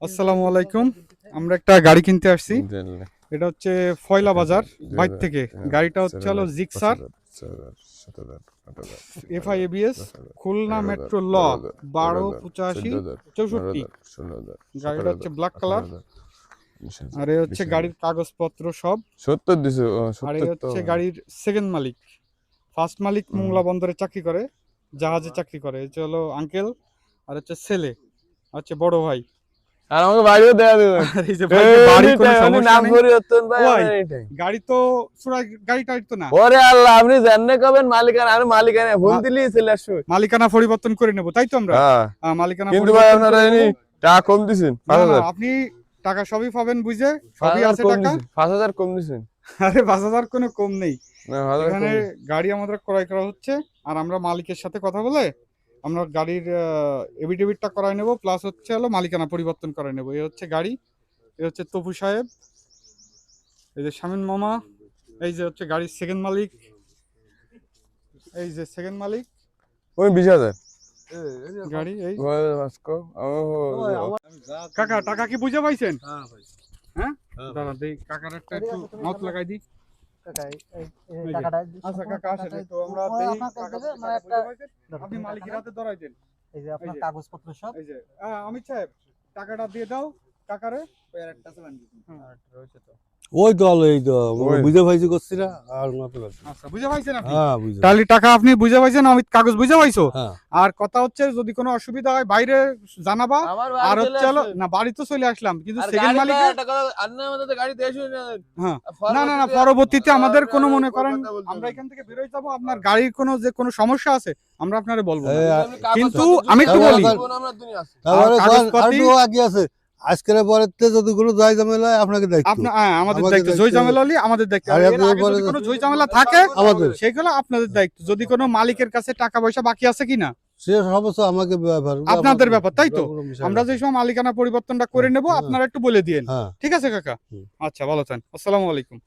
আসসালামু আলাইকুম। আমরা একটা গাড়ি কিনতে আসছি। এটা হচ্ছে ফয়লা বাজার বাইর থেকে। গাড়িটা হচ্ছে হলো Gixxer FI ABS Khulna metro ল 128564। গাড়িটা হচ্ছে ব্ল্যাক কালার। আর এই হচ্ছে গাড়ির কাগজপত্র সব 70 দিছে। আর এই হচ্ছে গাড়ির সেকেন্ড মালিক। ফার্স্ট মালিক মোংলা বন্দরে চাকরি করে, জাহাজে চাকরি করে। এই হলো আঙ্কেল, আর হচ্ছে ছেলে, হচ্ছে বড় ভাই। আর আমাকে বাড়িও দেয়া দিবেন। এই যে ভাই বাড়ি কোনো সমস্যা নাম নেই। পরিবর্তন ভাই গাড়ি তো সুরা গাড়িটা তো না। ওরে আল্লাহ, আপনি জাননে কবেন মালিকানা? আমি মালিকানা ফোন দিলি চলে আসো। মালিকানা পরিবর্তন করে নেব, তাই তো আমরা। হ্যাঁ মালিকানা কিন্তু ভাই আপনারা টাকা কম দিছেন 5000। আপনি টাকা সবই পাবেন বুঝে, সবই আছে টাকা। 5000 কম দিছেন। আরে 5000 কোনো কম নেই। না 1000 এখানে গাড়ি আমাদের ক্রয় করা হচ্ছে, আর আমরা মালিকের সাথে কথা বলে আমরা গাড়ির এভিডেভিটটা করাই নেব, প্লাস হচ্ছে হলো মালিকানা পরিবর্তন করাই নেব। এই হচ্ছে গাড়ি, এই হচ্ছে তপু সাহেব, এই যে শামিন মামা, এই যে হচ্ছে গাড়ির সেকেন্ড মালিক, এই যে সেকেন্ড মালিক। ওই 20000 গাড়ি এই ও কাকা, টাকা কি বুঝে পাইছেন? হ্যাঁ দাদা দেই কাকার একটা একটু নট লাগাই দিই। আচ্ছা কাকা আসেন তো আমরা দেই। আপনি মালিকের হাতে ধরাই দেন। এই যে আপনার কাগজপত্র সব। এই যে অমিত সাহেব টাকাটা দিয়ে দাও কাকারে। ওই তো এই তো বুঝে পাইছি করছি না আর মাত্র। আচ্ছা বুঝে পাইছেন আপনি? হ্যাঁ বুঝে। তাহলে টাকা আপনি বুঝে পাইছেন, অমিত কাগজ বুঝে পাইছো। হ্যাঁ। আর কথা হচ্ছে যদি কোনো অসুবিধা হয় বাইরে জানাবা। আর হচ্ছে না বাড়ি তো চলে আসলাম, কিন্তু সেকেন্ড মালিক হ্যাঁ না না না পরবর্তীতে আমাদের কোনো মনে করেন আমরা এখান থেকে বেরোয় যাবো, আপনার গাড়ির কোনো যে কোনো সমস্যা আছে আমরা আপনারে বলবো না। কিন্তু আমি একটু বলি তারপরে আগে আছে আজকের পরেতে যদি কোনো জয় ঝামেলা হয় আপনাকে দায়িত্ব। আপনি আমাদের দায়িত্ব, জয় ঝামেলা হলে আমাদের দায়িত্ব। আর এর আপনার আগে পরে যদি কোনো জয় ঝামেলা থাকে আমাদের সেগুলো আপনাদের দায়িত্ব। যদি কোনো মালিকের কাছে টাকা পয়সা বাকি আছে কিনা সে সমস্ত আমাকে ব্যাপার, আপনাদের ব্যাপার, তাই তো। আমরা যে সময় মালিকানা পরিবর্তনটা করে নেব আপনারা একটু বলে দিয়েন। হ্যাঁ ঠিক আছে কাকা? আচ্ছা ভালো থাকেন। আসসালামু আলাইকুম।